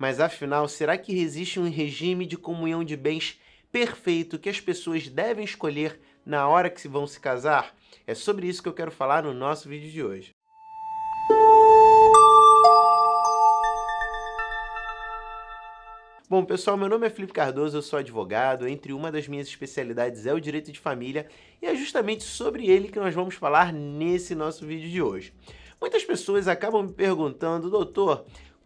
Mas afinal, será que existe um regime de comunhão de bens perfeito que as pessoas devem escolher na hora que vão se casar? É sobre isso que eu quero falar no nosso vídeo de hoje. Bom, pessoal, meu nome é Felipe Cardoso, eu sou advogado, entre uma das minhas especialidades é o direito de família e é justamente sobre ele que nós vamos falar nesse nosso vídeo de hoje. Muitas pessoas acabam me perguntando, doutor,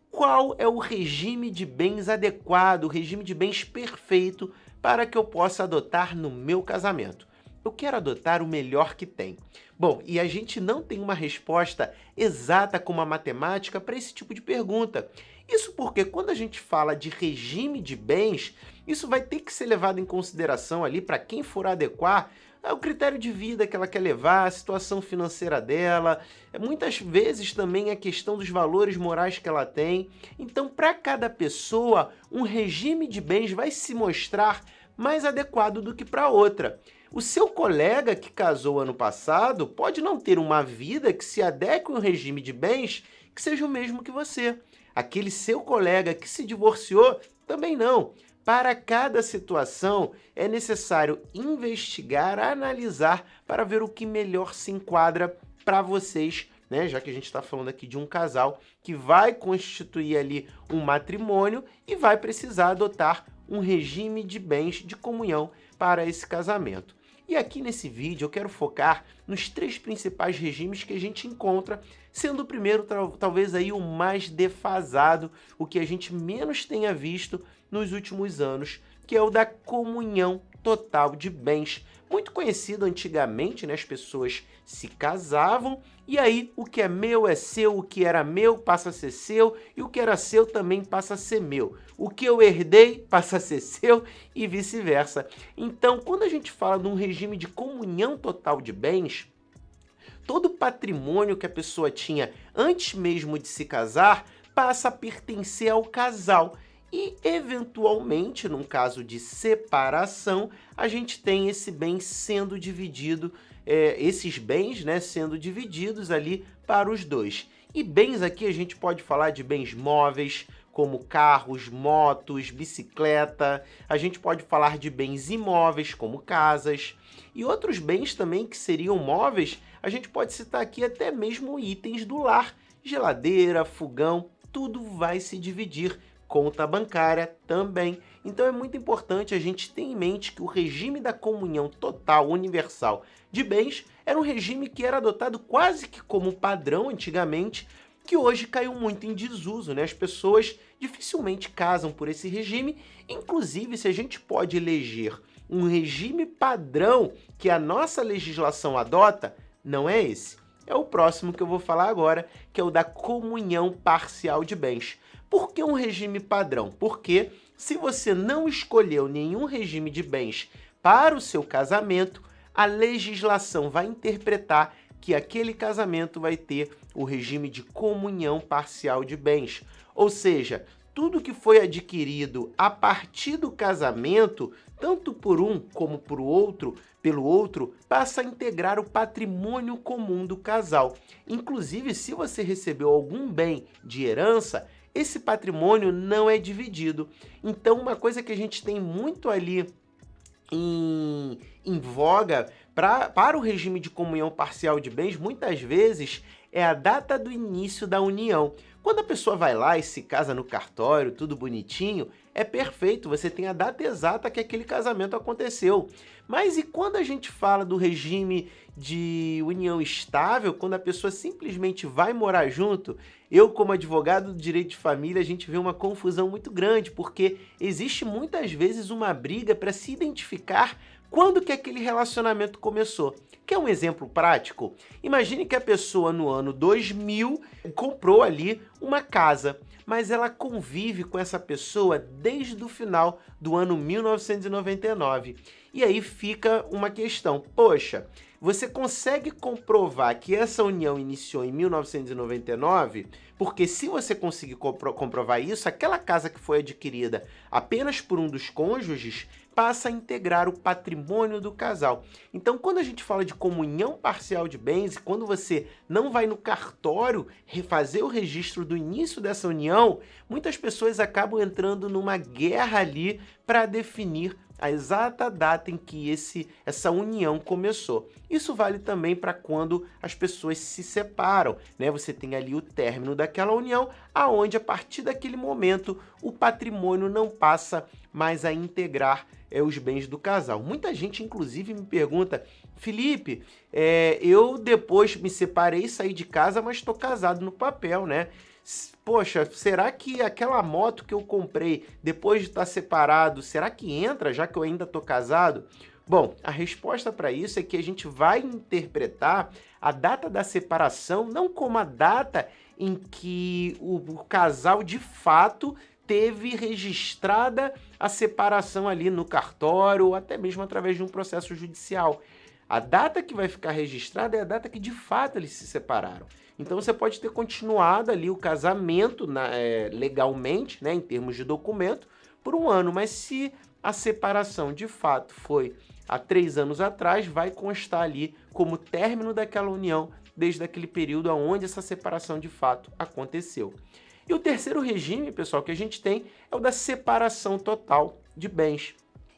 qual é o regime de bens adequado, o regime de bens perfeito para que eu possa adotar no meu casamento? Eu quero adotar o melhor que tem. Bom, e a gente não tem uma resposta exata como a matemática para esse tipo de pergunta. Isso porque quando a gente fala de regime de bens, isso vai ter que ser levado em consideração ali para quem for adequar o critério de vida que ela quer levar, a situação financeira dela, muitas vezes também a questão dos valores morais que ela tem. Então, para cada pessoa, um regime de bens vai se mostrar mais adequado do que para outra. O seu colega que casou ano passado pode não ter uma vida que se adeque a um regime de bens que seja o mesmo que você. Aquele seu colega que se divorciou também não. Para cada situação, é necessário investigar, analisar para ver o que melhor se enquadra para vocês, né? Já que a gente está falando aqui de um casal que vai constituir ali um matrimônio e vai precisar adotar um regime de bens de comunhão para esse casamento. E aqui nesse vídeo eu quero focar nos 3 principais regimes que a gente encontra, sendo o primeiro talvez aí o mais defasado, o que a gente menos tenha visto nos últimos anos, que é o da comunhão total de bens. Muito conhecido antigamente, né? As pessoas se casavam e aí o que é meu é seu, o que era meu passa a ser seu e o que era seu também passa a ser meu. O que eu herdei passa a ser seu e vice-versa. Então, quando a gente fala de um regime de comunhão total de bens, todo o patrimônio que a pessoa tinha antes mesmo de se casar passa a pertencer ao casal. E, eventualmente, num caso de separação, a gente tem esse bem sendo dividido, esses bens, né, sendo divididos ali para os dois. E bens aqui a gente pode falar de bens móveis, como carros, motos, bicicleta. A gente pode falar de bens imóveis, como casas. E outros bens também que seriam móveis, a gente pode citar aqui até mesmo itens do lar. Geladeira, fogão, tudo vai se dividir. Conta bancária também. Então é muito importante a gente ter em mente que o regime da comunhão total universal de bens era um regime que era adotado quase que como padrão antigamente, que hoje caiu muito em desuso, né? As pessoas dificilmente casam por esse regime, inclusive se a gente pode eleger um regime padrão que a nossa legislação adota, não é esse. É o próximo que eu vou falar agora, que é o da comunhão parcial de bens. Por que um regime padrão? Porque se você não escolheu nenhum regime de bens para o seu casamento, a legislação vai interpretar que aquele casamento vai ter o regime de comunhão parcial de bens. Ou seja, tudo que foi adquirido a partir do casamento, tanto por um como pelo outro, passa a integrar o patrimônio comum do casal. Inclusive, se você recebeu algum bem de herança, esse patrimônio não é dividido. Então, uma coisa que a gente tem muito ali em voga para o regime de comunhão parcial de bens, muitas vezes, é a data do início da união. Quando a pessoa vai lá e se casa no cartório, tudo bonitinho, é perfeito, você tem a data exata que aquele casamento aconteceu. Mas e quando a gente fala do regime de união estável, quando a pessoa simplesmente vai morar junto? Eu, como advogado do direito de família, a gente vê uma confusão muito grande, porque existe muitas vezes uma briga para se identificar quando que aquele relacionamento começou. Quer um exemplo prático? Imagine que a pessoa no ano 2000 comprou ali uma casa, mas ela convive com essa pessoa desde o final do ano 1999. E aí fica uma questão, poxa, você consegue comprovar que essa união iniciou em 1999? Porque se você conseguir comprovar isso, aquela casa que foi adquirida apenas por um dos cônjuges passa a integrar o patrimônio do casal. Então, quando a gente fala de comunhão parcial de bens, e quando você não vai no cartório refazer o registro do início dessa união, muitas pessoas acabam entrando numa guerra ali para definir a exata data em que essa união começou. Isso vale também para quando as pessoas se separam, né? Você tem ali o término daquela união, aonde a partir daquele momento o patrimônio não passa mais a integrar os bens do casal. Muita gente, inclusive, me pergunta: Felipe, eu depois me separei, saí de casa, mas estou casado no papel, né? Poxa, será que aquela moto que eu comprei depois de estar separado, será que entra, já que eu ainda estou casado? Bom, a resposta para isso é que a gente vai interpretar a data da separação não como a data em que o casal de fato teve registrada a separação ali no cartório ou até mesmo através de um processo judicial. A data que vai ficar registrada é a data que de fato eles se separaram. Então você pode ter continuado ali o casamento legalmente, né, em termos de documento, por 1 ano, mas se a separação de fato foi há 3 anos atrás, vai constar ali como término daquela união desde aquele período onde essa separação de fato aconteceu. E o terceiro regime, pessoal, que a gente tem é o da separação total de bens.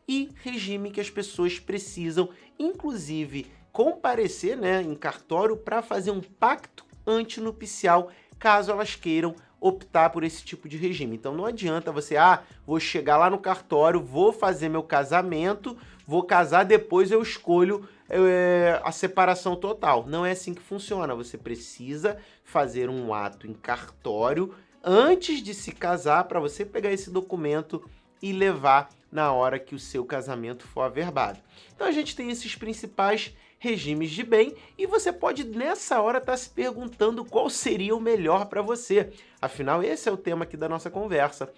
E regime que as pessoas precisam, inclusive, comparecer, né, em cartório para fazer um pacto antinupcial, caso elas queiram optar por esse tipo de regime. Então não adianta você, vou chegar lá no cartório, vou fazer meu casamento, vou casar, depois eu escolho a separação total. Não é assim que funciona. Você precisa fazer um ato em cartório antes de se casar para você pegar esse documento e levar na hora que o seu casamento for averbado. Então a gente tem esses principais regimes de bem e você pode nessa hora estar se perguntando qual seria o melhor para você. Afinal, esse é o tema aqui da nossa conversa.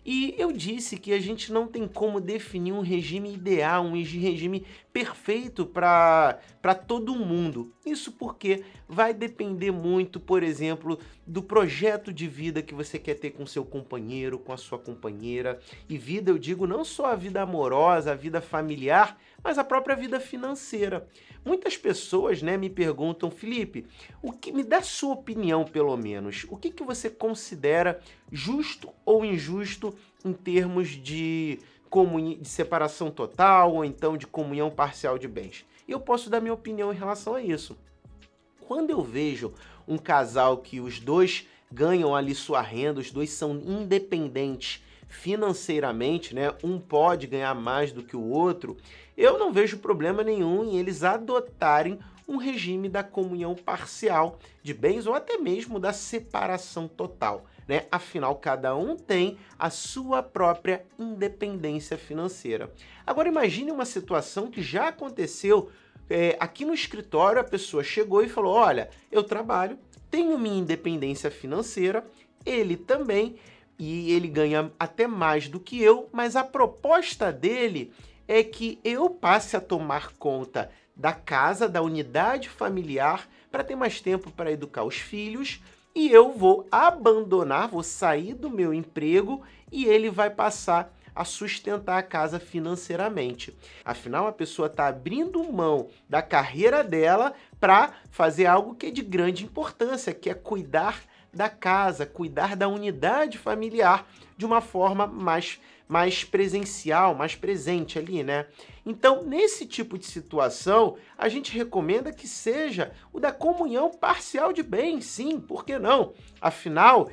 E eu disse que a gente não tem como definir um regime ideal, um regime perfeito para todo mundo. Isso porque vai depender muito, por exemplo, do projeto de vida que você quer ter com seu companheiro, com a sua companheira. E vida, eu digo, não só a vida amorosa, a vida familiar, mas a própria vida financeira. Muitas pessoas, né, me perguntam: Felipe, me dá sua opinião, pelo menos. O que você considera justo ou injusto em termos de separação total ou então de comunhão parcial de bens? E eu posso dar minha opinião em relação a isso. Quando eu vejo um casal que os dois ganham ali sua renda, os dois são independentes financeiramente, né? Um pode ganhar mais do que o outro, eu não vejo problema nenhum em eles adotarem um regime da comunhão parcial de bens ou até mesmo da separação total, né? Afinal, cada um tem a sua própria independência financeira. Agora imagine uma situação que já aconteceu aqui no escritório. A pessoa chegou e falou: olha, eu trabalho, tenho minha independência financeira, ele também, e ele ganha até mais do que eu, mas a proposta dele é que eu passe a tomar conta da casa, da unidade familiar, para ter mais tempo para educar os filhos, e eu vou abandonar, vou sair do meu emprego e ele vai passar a sustentar a casa financeiramente. Afinal, a pessoa está abrindo mão da carreira dela para fazer algo que é de grande importância, que é cuidar da casa, cuidar da unidade familiar de uma forma mais presencial, mais presente ali, né? Então, nesse tipo de situação, a gente recomenda que seja o da comunhão parcial de bens, sim, por que não? Afinal,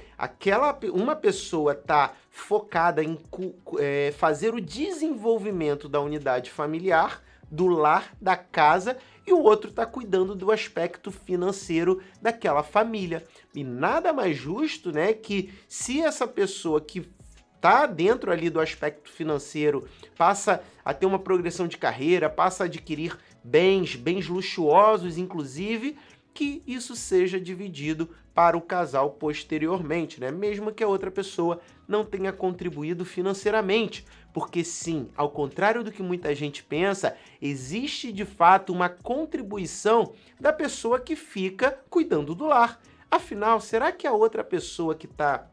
uma pessoa está focada em fazer o desenvolvimento da unidade familiar, do lar, da casa, e o outro está cuidando do aspecto financeiro daquela família. E nada mais justo, né, que se essa pessoa que está dentro ali do aspecto financeiro passa a ter uma progressão de carreira, passa a adquirir bens luxuosos, inclusive, que isso seja dividido para o casal posteriormente, né? Mesmo que a outra pessoa não tenha contribuído financeiramente. Porque sim, ao contrário do que muita gente pensa, existe de fato uma contribuição da pessoa que fica cuidando do lar. Afinal, será que a outra pessoa que está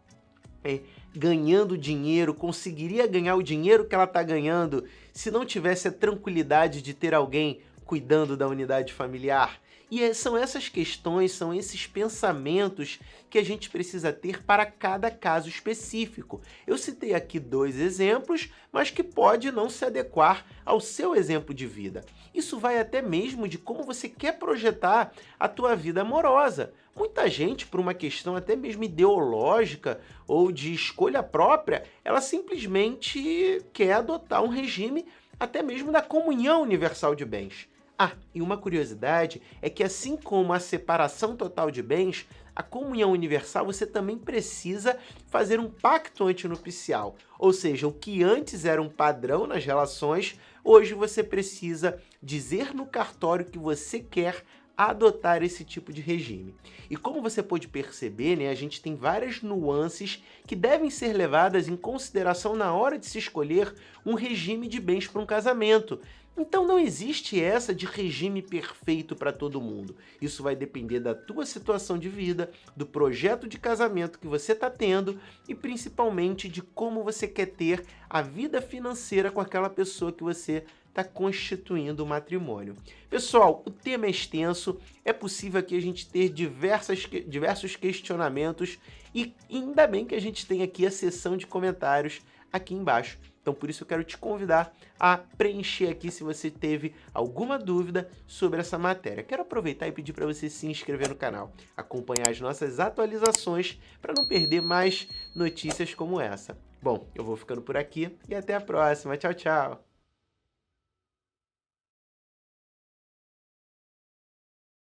ganhando dinheiro, conseguiria ganhar o dinheiro que ela está ganhando se não tivesse a tranquilidade de ter alguém cuidando da unidade familiar? E são essas questões, são esses pensamentos que a gente precisa ter para cada caso específico. Eu citei aqui 2 exemplos, mas que pode não se adequar ao seu exemplo de vida. Isso vai até mesmo de como você quer projetar a tua vida amorosa. Muita gente, por uma questão até mesmo ideológica ou de escolha própria, ela simplesmente quer adotar um regime até mesmo da comunhão universal de bens. Ah, e uma curiosidade é que assim como a separação total de bens, a comunhão universal você também precisa fazer um pacto antinupcial. Ou seja, o que antes era um padrão nas relações, hoje você precisa dizer no cartório que você quer adotar esse tipo de regime. E como você pode perceber, né, a gente tem várias nuances que devem ser levadas em consideração na hora de se escolher um regime de bens para um casamento. Então não existe essa de regime perfeito para todo mundo. Isso vai depender da tua situação de vida, do projeto de casamento que você está tendo e principalmente de como você quer ter a vida financeira com aquela pessoa que você está constituindo o matrimônio. Pessoal, o tema é extenso, é possível aqui a gente ter diversos questionamentos e ainda bem que a gente tem aqui a seção de comentários aqui embaixo. Então, por isso eu quero te convidar a preencher aqui se você teve alguma dúvida sobre essa matéria. Quero aproveitar e pedir para você se inscrever no canal, acompanhar as nossas atualizações para não perder mais notícias como essa. Bom, eu vou ficando por aqui e até a próxima. Tchau, tchau!